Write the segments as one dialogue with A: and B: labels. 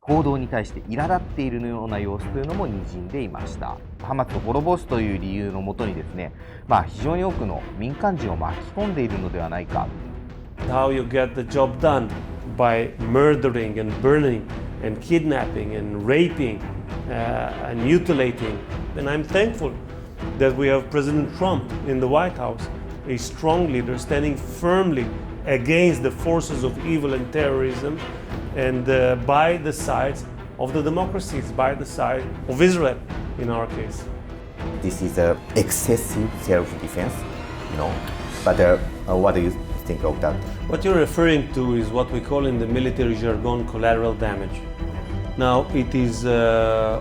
A: 報道に対して苛立っているような様子というのも滲んでいました。ハマスを滅ぼすという理由のもとにですね、非常に多くの民間人を巻き込んでいるのではないか。
B: How you get the job done by murdering and burning and kidnapping and raping and mutilating. And I'm thankful that we have President Trump in the White House, a strong leader standing firmly against the forces of evil and terrorism and by the side of the democracies, by the side of Israel in our case.
C: This is a excessive self-defense, but what do you think of that?
B: What you're referring to is what we call in the military jargon collateral damage. Now, it is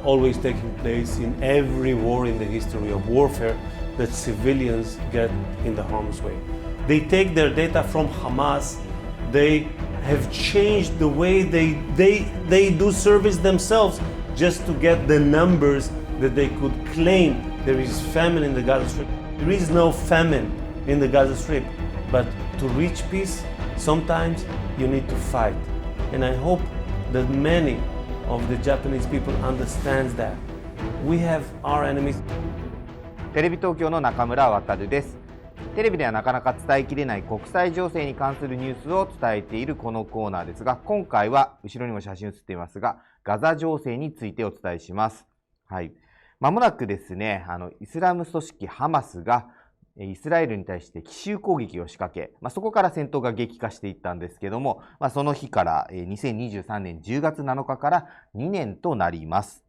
B: always taking place in every war in the history of warfare that civilians get in the harm's way. They take their data from Hamas. They have changed the way they do service themselves just to get the numbers that they could claim there is famine in the Gaza Strip. There is no famine in the Gaza Strip, but to reach peace, sometimes you need to fight. And I hope that many of the Japanese people understands that. We have our enemies.
A: テレビ東京の中村ワタルです。テレビではなかなか伝えきれない国際情勢に関するニュースを伝えているこのコーナーですが、今回は後ろにも写真写っていますが、ガザ情勢についてお伝えします。はい。まもなくですね、イスラム組織ハマスがイスラエルに対して奇襲攻撃を仕掛け、そこから戦闘が激化していったんですけども、その日から2023年10月7日から2年となります。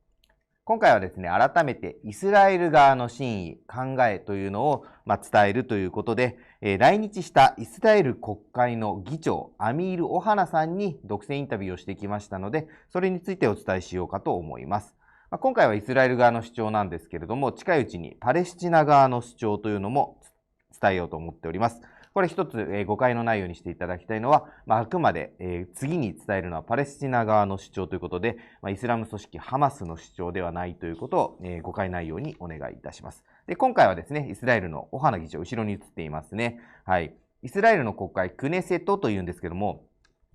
A: 今回はですね、改めてイスラエル側の真意、考えというのを伝えるということで、来日したイスラエル国会の議長、アミール・オハナさんに独占インタビューをしてきましたので、それについてお伝えしようかと思います。今回はイスラエル側の主張なんですけれども、近いうちにパレスチナ側の主張というのも伝えようと思っております。これ一つ誤解のないようにしていただきたいのは、あくまで次に伝えるのはパレスチナ側の主張ということで、イスラム組織ハマスの主張ではないということを誤解ないようにお願いいたします。で、今回はですね、イスラエルのオハナ議長、後ろに映っていますね。はい。イスラエルの国会、クネセトというんですけども、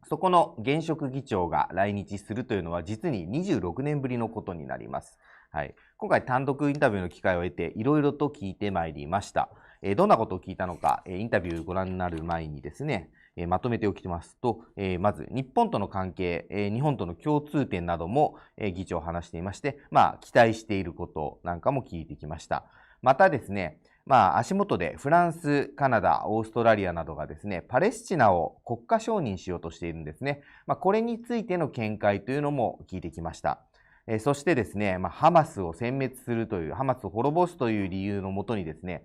A: そこの現職議長が来日するというのは実に26年ぶりのことになります。はい。今回単独インタビューの機会を得ていろいろと聞いてまいりました。どんなことを聞いたのか、インタビューをご覧になる前にですね、まとめておきますと、まず日本との関係、日本との共通点なども議長話していまして、期待していることなんかも聞いてきました。またですね、足元でフランス、カナダ、オーストラリアなどがですね、パレスチナを国家承認しようとしているんですね。これについての見解というのも聞いてきました。そしてですね、ハマスを殲滅するという、ハマスを滅ぼすという理由のもとにですね、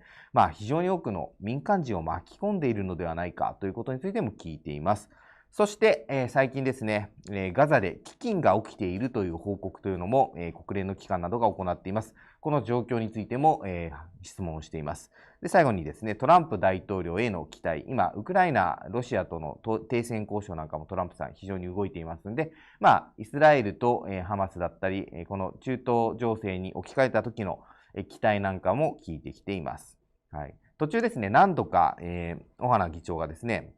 A: 非常に多くの民間人を巻き込んでいるのではないかということについても聞いています。そして、最近ですね、ガザで飢饉が起きているという報告というのも、国連の機関などが行っています。この状況についても、質問をしています。で、最後にですね、トランプ大統領への期待。今、ウクライナ、ロシアとの停戦交渉なんかもトランプさん非常に動いていますので、イスラエルとハマスだったり、この中東情勢に置き換えた時の期待なんかも聞いてきています。はい。途中ですね、何度か、オハナ議長がですね、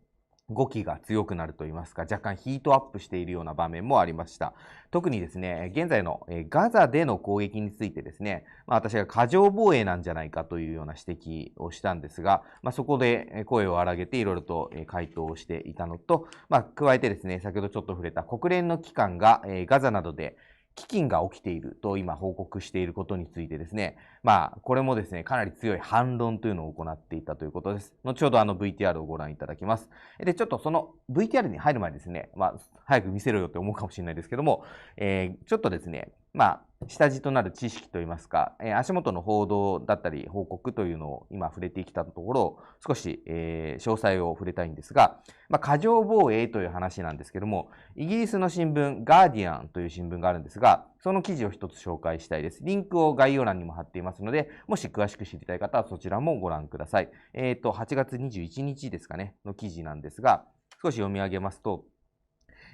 A: 語気が強くなるといいますか、若干ヒートアップしているような場面もありました。特にですね、現在のガザでの攻撃についてですね、私が過剰防衛なんじゃないかというような指摘をしたんですが、そこで声を荒げていろいろと回答をしていたのと、加えてですね、先ほどちょっと触れた国連の機関がガザなどで飢饉が起きていると今報告していることについてですね、これもですね、かなり強い反論というのを行っていたということです。後ほどVTR をご覧いただきます。で、ちょっとその VTR に入る前にですね、早く見せろよって思うかもしれないですけども、ちょっとですね、下地となる知識といいますか、足元の報道だったり報告というのを今触れてきたところ、少し、詳細を触れたいんですが、過剰防衛という話なんですけども、イギリスの新聞、ガーディアンという新聞があるんですが、その記事を一つ紹介したいです。リンクを概要欄にも貼っていますので、もし詳しく知りたい方はそちらもご覧ください。8月21日ですかね、の記事なんですが、少し読み上げますと、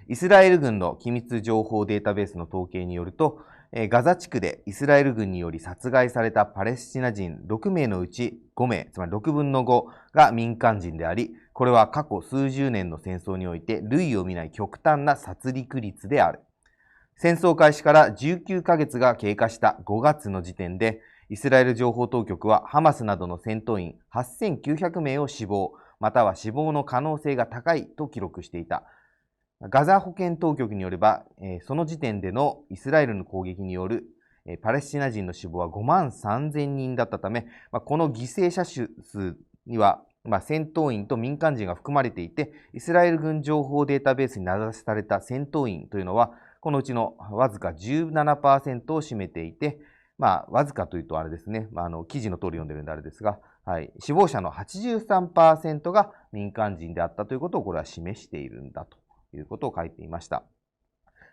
A: イスラエル軍の機密情報データベースの統計によると、ガザ地区でイスラエル軍により殺害されたパレスチナ人6名のうち5名、つまり6分の5が民間人であり、これは過去数十年の戦争において類を見ない極端な殺戮率である。戦争開始から19ヶ月が経過した5月の時点で、イスラエル情報当局はハマスなどの戦闘員8900名を死亡、または死亡の可能性が高いと記録していた。ガザ保健当局によれば、その時点でのイスラエルの攻撃によるパレスチナ人の死亡は5万3000人だったため、この犠牲者数には、戦闘員と民間人が含まれていて、イスラエル軍情報データベースに名指しされた戦闘員というのは、このうちのわずか 17% を占めていて、わずかというとあれですね、記事の通り読んでるんであれですが、死亡者の 83% が民間人であったということをこれは示しているんだということを書いていました。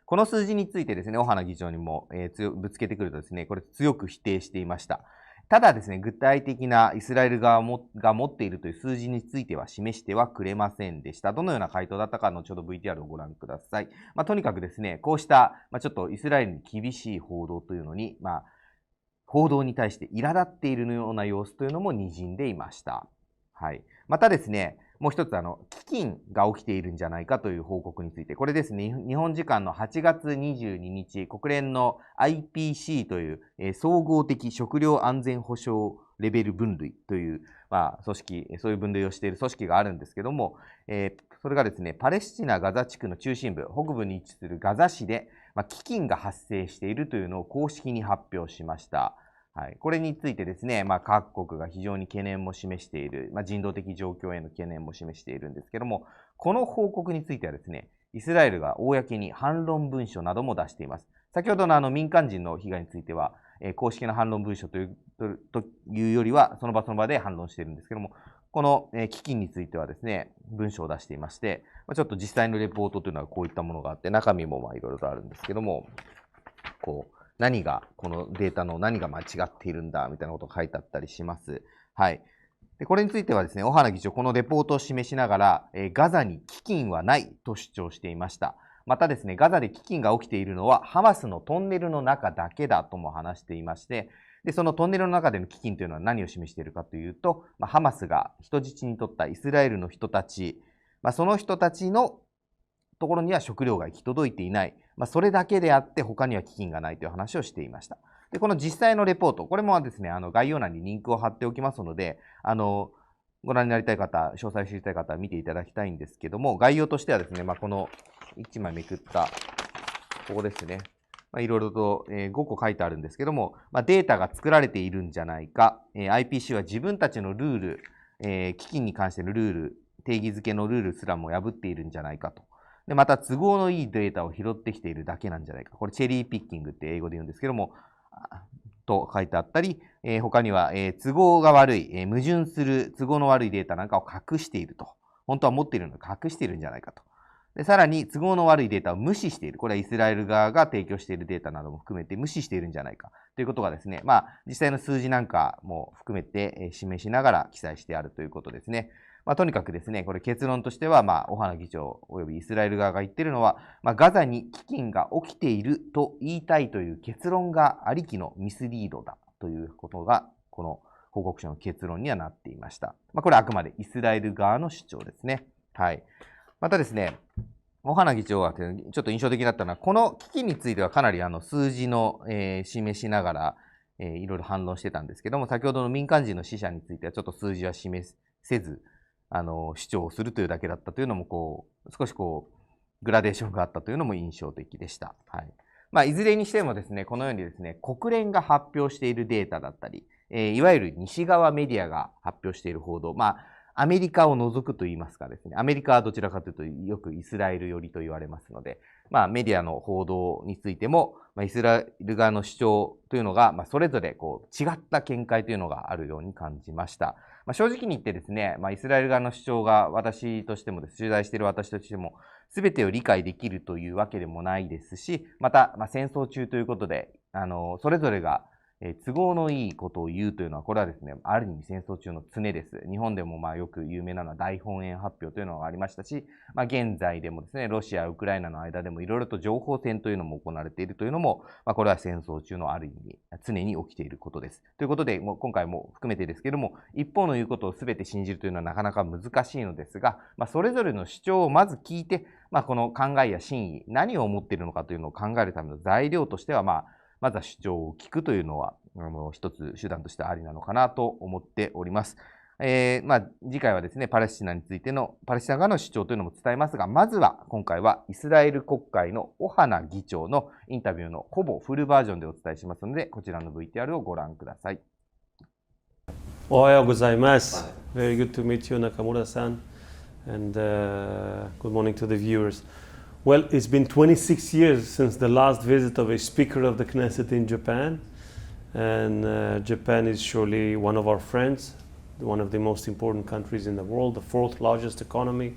A: この数字についてですね、オハナ議長にもぶつけてくるとですね、これ強く否定していました。ただですね、具体的なイスラエル側が持っているという数字については示してはくれませんでした。どのような回答だったか、後ほど VTR をご覧ください。とにかくですね、こうした、ちょっとイスラエルに厳しい報道というのに、報道に対して苛立っているような様子というのも滲んでいました。またですね、もう一つ飢饉が起きているんじゃないかという報告について、これですね、日本時間の8月22日、国連の IPC という総合的食料安全保障レベル分類という、組織、そういう分類をしている組織があるんですけども、それがですね、パレスチナ・ガザ地区の中心部、北部に位置するガザ市で、飢饉が発生しているというのを公式に発表しました。これについてですね、各国が非常に懸念も示している、人道的状況への懸念も示しているんですけども、この報告についてはですね、イスラエルが公に反論文書なども出しています。先ほどの民間人の被害については、公式な反論文書というよりは、その場その場で反論しているんですけども、この飢饉についてはですね、文書を出していまして、ちょっと実際のレポートというのはこういったものがあって、中身もいろいろとあるんですけども、このデータの何が間違っているんだみたいなことが書いてあったりします。でこれについてはですね、オハナ議長、このレポートを示しながら、ガザに飢饉はないと主張していました。またですね、ガザで飢饉が起きているのはハマスのトンネルの中だけだとも話していまして、でそのトンネルの中での飢饉というのは何を示しているかというと、ハマスが人質に取ったイスラエルの人たち、その人たちのところには食料が行き届いていない。それだけであって他には飢饉がないという話をしていました。で、この実際のレポート、これもですね、概要欄にリンクを貼っておきますので、ご覧になりたい方、詳細を知りたい方は見ていただきたいんですけども、概要としてはですね、この1枚めくった、ここですね。いろいろと5個書いてあるんですけども、データが作られているんじゃないか、IPC は自分たちのルール、飢饉に関してのルール、定義づけのルールすらも破っているんじゃないかと。で、また都合のいいデータを拾ってきているだけなんじゃないか。これチェリーピッキングって英語で言うんですけども、と書いてあったり、他には、都合が悪い、矛盾する都合の悪いデータなんかを隠していると。本当は持っているのに隠しているんじゃないかと。で、さらに都合の悪いデータを無視している。これはイスラエル側が提供しているデータなども含めて無視しているんじゃないかということがですね、実際の数字なんかも含めて示しながら記載してあるということですね。とにかくですね、これ結論としては、オハナ議長及びイスラエル側が言っているのは、ガザに飢饉が起きていると言いたいという結論がありきのミスリードだということが、この報告書の結論にはなっていました。これはあくまでイスラエル側の主張ですね。またですね、オハナ議長がちょっと印象的だったのは、この飢饉についてはかなり数字の、示しながら、いろいろ反論してたんですけども、先ほどの民間人の死者についてはちょっと数字は示せず、主張をするというだけだったというのも、少しグラデーションがあったというのも印象的でした。いずれにしてもですね、このようにですね、国連が発表しているデータだったり、いわゆる西側メディアが発表している報道、アメリカを除くと言いますかですね、アメリカはどちらかというとよくイスラエル寄りと言われますので、メディアの報道についても、イスラエル側の主張というのが、それぞれ違った見解というのがあるように感じました。正直に言ってですね、イスラエル側の主張が私としても取材している私としても、全てを理解できるというわけでもないですし、また、戦争中ということで、それぞれが都合のいいことを言うというのは、これはですね、ある意味戦争中の常です。日本でもよく有名なのは大本営発表というのがありましたし、現在でもですね、ロシア、ウクライナの間でもいろいろと情報戦というのも行われているというのも、これは戦争中のある意味、常に起きていることです。ということで、今回も含めてですけれども、一方の言うことを全て信じるというのはなかなか難しいのですが、それぞれの主張をまず聞いて、この考えや真意、何を思っているのかというのを考えるための材料としては、まずは主張を聞くというのは、一つ手段としてありなのかなと思っております。次回はですね、パレスチナについての、パレスチナ側の主張というのも伝えますが、まずは今回はイスラエル国会のオハナ議長のインタビューのほぼフルバージョンでお伝えしますので、こちらの VTR をご覧ください。
B: おはようございます。Very good to meet you, Nakamura-san, and good morning to the viewers. Well, it's been 26 years since the last visit of a Speaker of the Knesset in Japan, and Japan is surely one of our friends, one of the most important countries in the world, the fourth largest economy,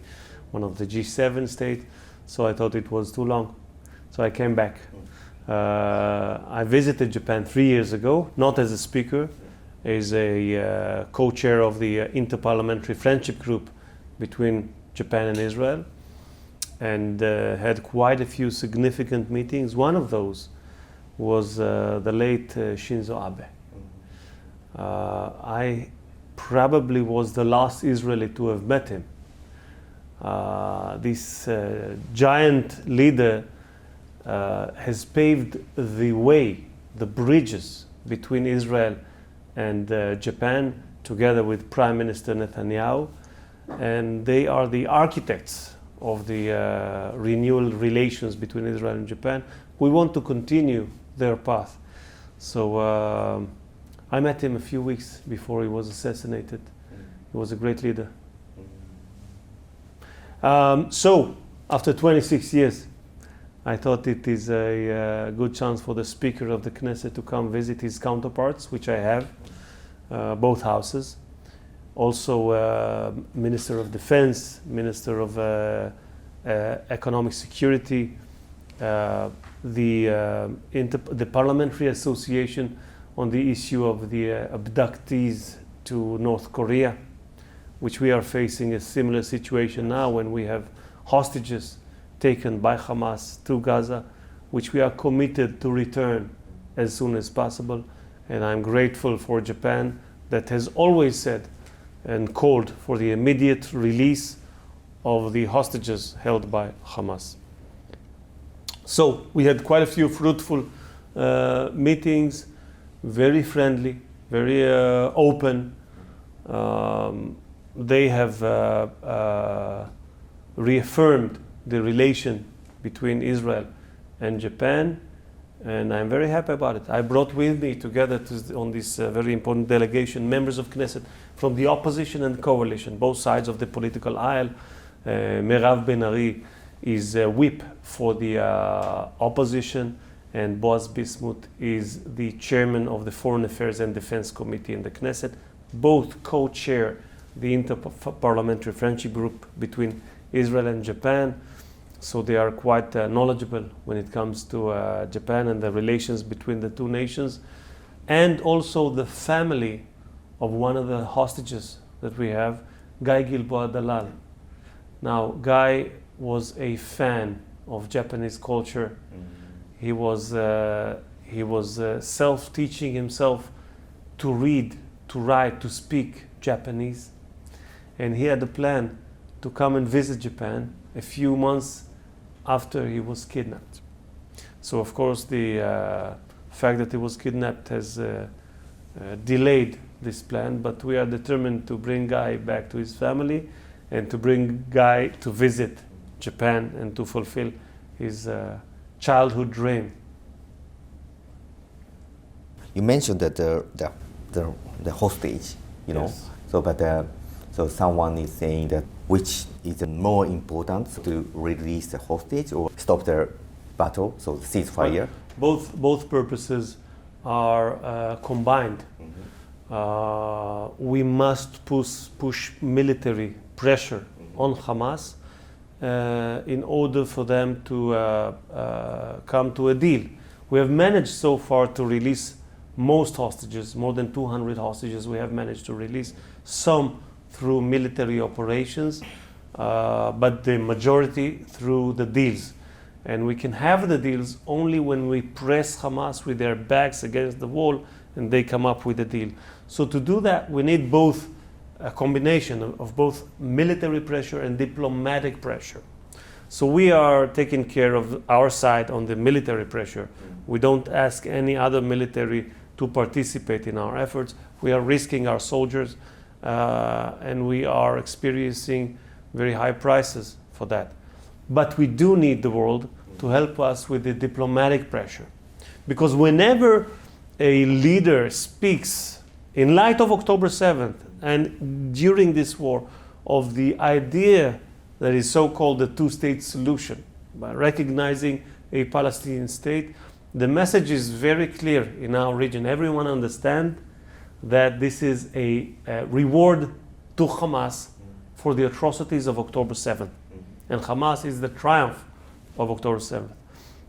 B: one of the G7 states, so I thought it was too long, so I came back. I visited Japan 3 years ago, not as a speaker, as a co-chair of the Interparliamentary Friendship Group between Japan and Israel, and had quite a few significant meetings. One of those was the late Shinzo Abe. I probably was the last Israeli to have met him. This giant leader has paved the way, the bridges between Israel and Japan, together with Prime Minister Netanyahu, and they are the architects of the renewal relations between Israel and Japan. We want to continue their path. So I met him a few weeks before he was assassinated. He was a great leader. So after 26 years, I thought it is a good chance for the Speaker of the Knesset to come visit his counterparts, which I have, both houses. Also Minister of Defense, Minister of Economic Security, the Parliamentary Association on the issue of the abductees to North Korea, which we are facing a similar situation now when we have hostages taken by Hamas to Gaza, which we are committed to return as soon as possible. And I'm grateful for Japan that has always said and called for the immediate release of the hostages held by Hamas. So we had quite a few fruitful meetings, very friendly, very open. They have reaffirmed the relation between Israel and Japan, and I'm very happy about it. I brought with me together on this very important delegation members of Knesset from the opposition and coalition, both sides of the political aisle. Merav Ben-Ari is a whip for the opposition, and Boaz Bismuth is the chairman of the Foreign Affairs and Defense Committee in the Knesset. Both co-chair the Interparliamentary Friendship Group between Israel and Japan, so they are quite knowledgeable when it comes to Japan and the relations between the two nations, and also the family of one of the hostages that we have, Guy Gilboa Dalal. Now, Guy was a fan of Japanese culture. He was self-teaching himself to read, to write, to speak Japanese, and he had a plan to come and visit Japan a few months after he was kidnapped. So of course the fact that he was kidnapped has delayed this plan, but we are determined to bring Guy back to his family and to bring Guy to visit Japan and to fulfill his childhood dream.
C: You mentioned that the hostage, you know,
B: Yes.
C: So someone is saying that which is more important to release the hostage or stop the battle, so ceasefire?
B: Both purposes are combined. We must push military pressure on Hamas in order for them to come to a deal. We have managed so far to release most hostages, more than 200 hostages we have managed to release, some through military operations, but the majority through the deals. And we can have the deals only when we press Hamas with their backs against the wall and they come up with a deal. So to do that, we need both a combination of both military pressure and diplomatic pressure. So we are taking care of our side on the military pressure. We don't ask any other military to participate in our efforts. We are risking our soldiers and we are experiencing very high prices for that. But we do need the world to help us with the diplomatic pressure. Because whenever a leader speaks in light of October 7th and during this war of the idea that is so-called the two-state solution, by recognizing a Palestinian state, the message is very clear in our region. Everyone understands that this is a reward to Hamas for the atrocities of October 7th. And Hamas is the triumph of October 7th.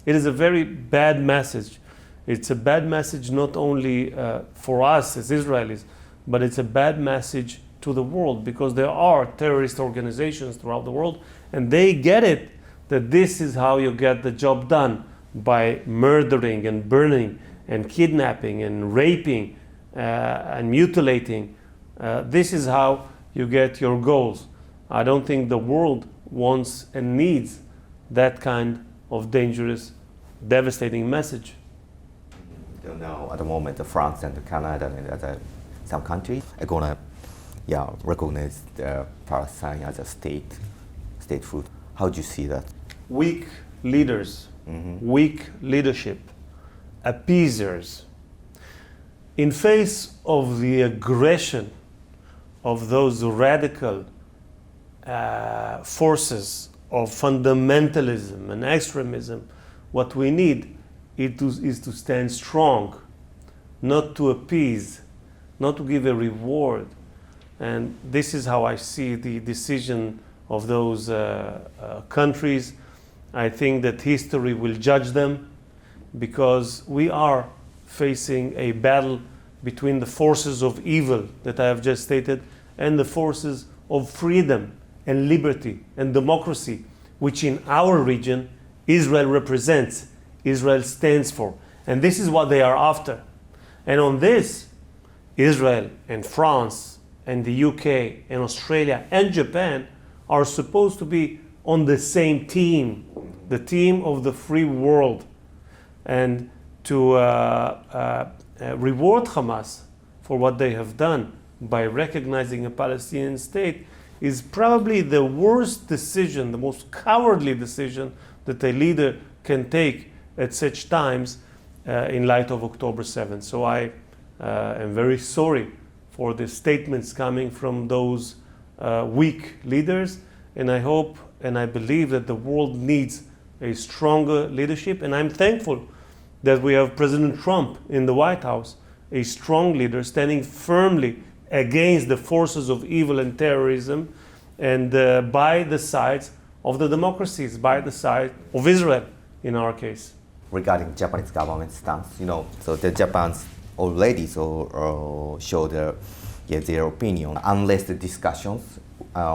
B: It is a very bad message. It's a bad message not only for us as Israelis, but it's a bad message to the world, because there are terrorist organizations throughout the world and they get it that this is how you get the job done, by murdering and burning and kidnapping and raping and mutilating. This is how you get your goals. I don't think the world wants and needs that kind of dangerous, devastating message.
C: Now, at the moment, France and Canada and some countries are gonna recognize Palestine as a statehood. How do you see that?
B: Weak leaders, weak leadership, appeasers. In face of the aggression of those radical forces of fundamentalism and extremism, what we need is to stand strong, not to appease, not to give a reward. And this is how I see the decision of those countries. I think that history will judge them, because we are facing a battle between the forces of evil that I have just stated and the forces of freedom and liberty and democracy, which in our region Israel represents, Israel stands for. And this is what they are after. And on this, Israel and France and the UK and Australia and Japan are supposed to be on the same team, the team of the free world. And to reward Hamas for what they have done by recognizing a Palestinian state is probably the worst decision, the most cowardly decision that a leader can take at such times in light of October 7th. So I am very sorry for the statements coming from those weak leaders, and I hope and I believe that the world needs a stronger leadership. And I'm thankful that we have President Trump in the White House, a strong leader standing firmly against the forces of evil and terrorism, and by the sides of the democracies, by the side of Israel in our case.
C: Regarding Japanese government stance, so the Japan's already showed their opinion. Unless the discussions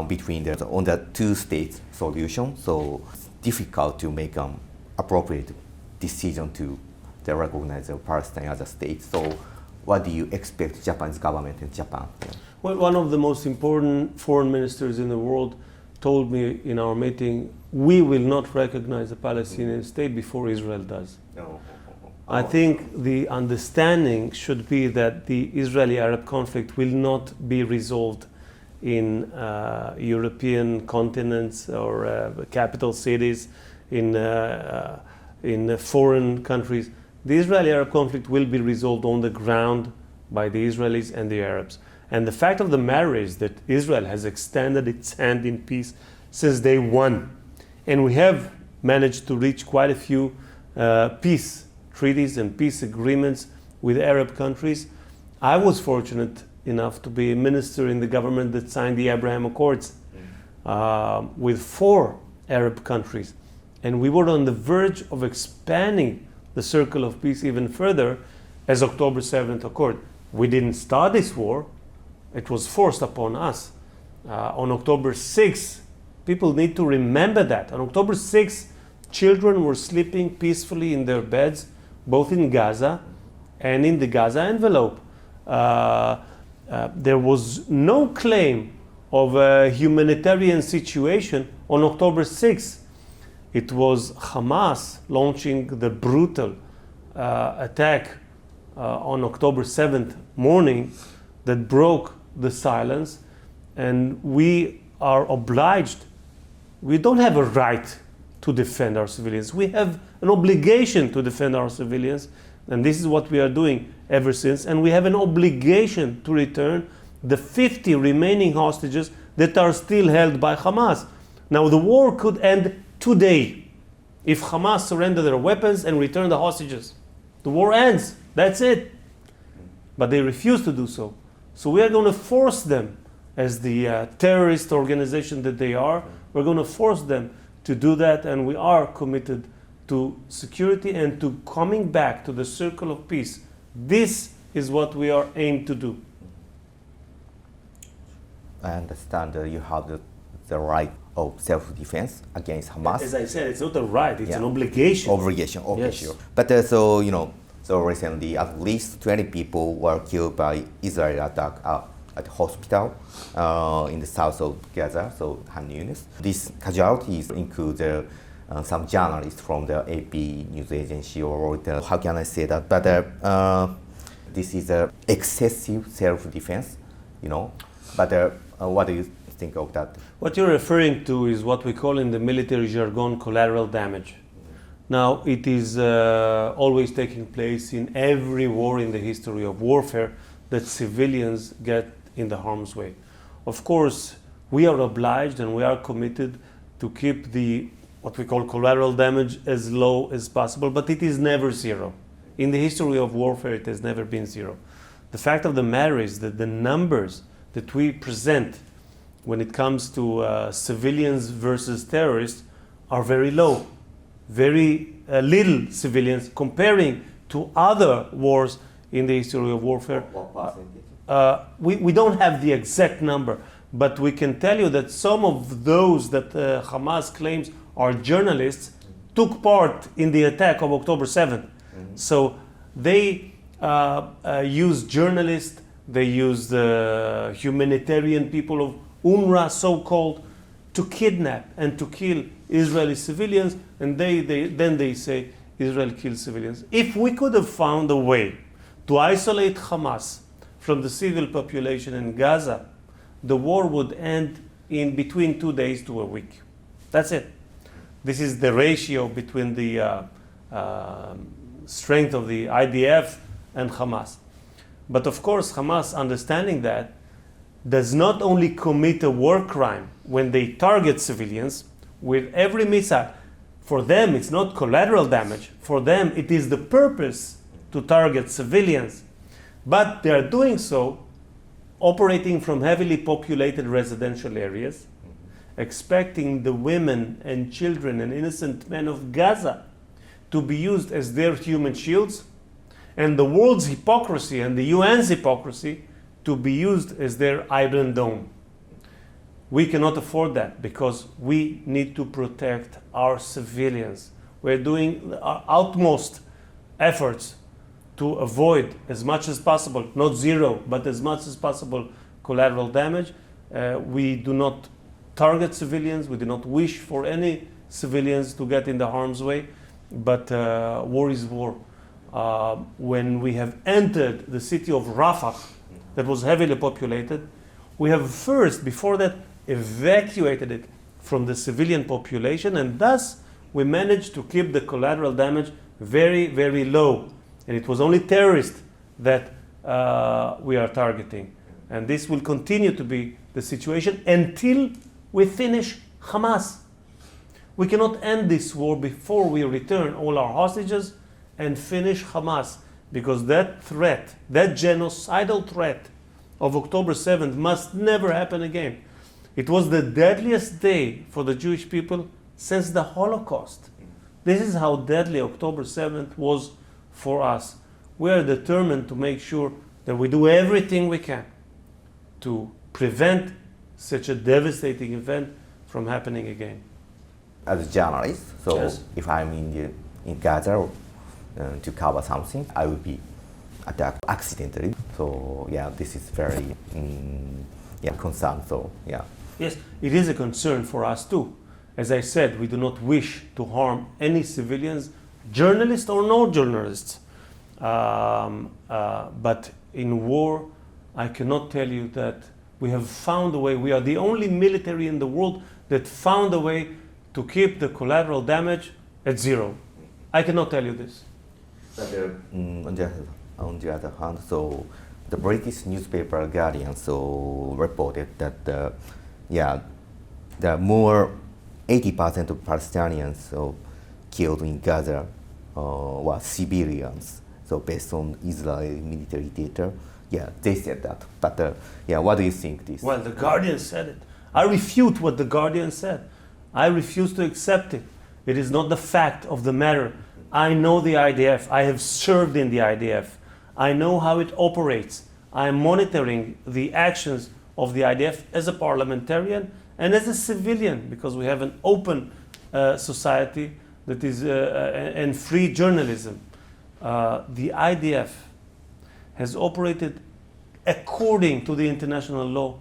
C: between on the two-state solution, so it's difficult to make an appropriate decision to recognize Palestine as a state. So what do you expect Japanese government in Japan?
B: Well, one of the most important foreign ministers in the world told me in our meeting, we will not recognize a Palestinian state before Israel does.
C: No.
B: I think the understanding should be that the Israeli-Arab conflict will not be resolved in European continents or capital cities, in foreign countries. The Israeli-Arab conflict will be resolved on the ground by the Israelis and the Arabs. And the fact of the matter is that Israel has extended its hand in peace since day one. And we have managed to reach quite a few peace treaties and peace agreements with Arab countries. I was fortunate enough to be a minister in the government that signed the Abraham Accords with 4 Arab countries. And we were on the verge of expanding the circle of peace even further. as October 7th occurred. We didn't start this war, it was forced upon us. On October 6th, people need to remember that. On October 6th, children were sleeping peacefully in their beds, both in Gaza and in the Gaza envelope. There was no claim of a humanitarian situation on October 6th. It was Hamas launching the brutal attack on October 7th morning that broke the silence, and we are obliged. We don't have a right to defend our civilians. We have an obligation to defend our civilians, and this is what we are doing ever since. And we have an obligation to return the 50 remaining hostages that are still held by Hamas. Now, the war could end today if Hamas surrender their weapons and return the hostages. The war ends. That's it. But they refuse to do so. So we are going to force them, as the terrorist organization that they are, we're going to force them to do that, and we are committed to security and to coming back to the circle of peace. This is what we are aimed to do.
C: I understand you have the right of self-defense against Hamas.
B: As I said, it's not a right, it's an obligation.
C: Obligation, okay,
B: Yes.
C: sure. But so recently at least 20 people were killed by Israel attack at hospital in the south of Gaza, so Han Yunis. These casualties include some journalists from the AP news agency, or how can I say that? But this is excessive self-defense, But what do you think of that?
B: What you're referring to is what we call in the military jargon collateral damage. Now, it is always taking place in every war in the history of warfare that civilians get in the harm's way. Of course, we are obliged and we are committed to keep what we call collateral damage as low as possible, but it is never zero. In the history of warfare, it has never been zero. The fact of the matter is that the numbers that we present when it comes to civilians versus terrorists are very low. Very little civilians comparing to other wars in the history of warfare.
C: What percentage?
B: We don't have the exact number, but we can tell you that some of those that Hamas claims are journalists took part in the attack of October 7th. So they used journalists, they used humanitarian people of UNRWA, so-called, to kidnap and to kill Israeli civilians, and then they say Israel kills civilians. If we could have found a way to isolate Hamas from the civil population in Gaza, the war would end in between 2 days to a week. That's it. This is the ratio between the strength of the IDF and Hamas. But of course, Hamas, understanding that, does not only commit a war crime when they target civilians with every missile. For them, it's not collateral damage. For them, it is the purpose to target civilians. But they are doing so operating from heavily populated residential areas, expecting the women and children and innocent men of Gaza to be used as their human shields, and the world's hypocrisy and the UN's hypocrisy to be used as their Iron Dome. We cannot afford that because we need to protect our civilians. We're doing our utmost efforts to avoid as much as possible, not zero, but as much as possible, collateral damage. We do not target civilians. We do not wish for any civilians to get in the harm's way, but war is war. When we have entered the city of Rafah, that was heavily populated, we have first, before that, evacuated it from the civilian population, and thus we managed to keep the collateral damage very, very low. And it was only terrorists that we are targeting. And this will continue to be the situation until we finish Hamas. We cannot end this war before we return all our hostages and finish Hamas, because that threat, that genocidal threat of October 7th must never happen again. It was the deadliest day for the Jewish people since the Holocaust. This is how deadly October 7th was for us. we are determined to make sure that we do everything we can to prevent such a devastating event from happening again.
C: As a journalist, so
B: Yes.
C: if I'm in Gaza to cover something, I will be attacked accidentally. So yeah, this is very concern. So yeah.
B: Yes, it is a concern for us too. As I said, we do not wish to harm any civilians, journalists or no journalists. But in war, I cannot tell you that we have found a way. We are the only military in the world that found a way to keep the collateral damage at zero. I cannot tell you this.
C: But on the other hand, so the British newspaper Guardian so reported that the more 80% of Palestinians so killed in Gaza were civilians. So based on Israeli military data, they said that. But what do you think this?
B: Well, the Guardian said it. I refute what the Guardian said. I refuse to accept it. It is not the fact of the matter. I know the IDF. I have served in the IDF. I know how it operates. I am monitoring the actions of the IDF as a parliamentarian and as a civilian, because we have an open society that is and free journalism. The IDF has operated according to the international law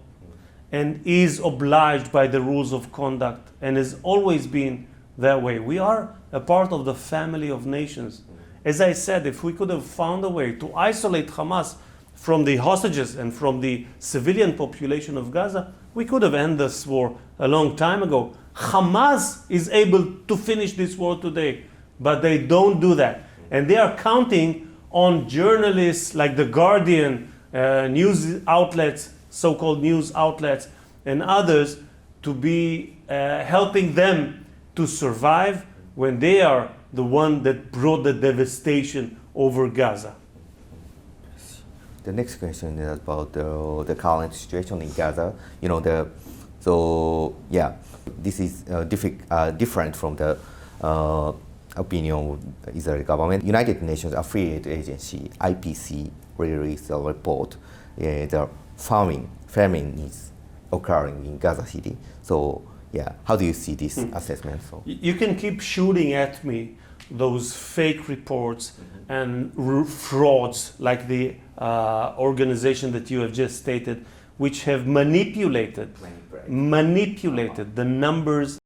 B: and is obliged by the rules of conduct and has always been that way. We are a part of the family of nations. As I said, if we could have found a way to isolate Hamas from the hostages and from the civilian population of Gaza, we could have ended this war a long time ago. Hamas is able to finish this war today, but they don't do that. And they are counting on journalists like the Guardian, news outlets, so-called news outlets, and others to be helping them to survive when they are the one that brought the devastation over Gaza.
C: The next question is about the current situation in Gaza. This is different from the opinion of the Israeli government. United Nations affiliate agency IPC released a report. The famine is occurring in Gaza City. So how do you see this assessment? So
B: You can keep shooting at me those fake reports and frauds like the organization that you have just stated, which have manipulated the numbers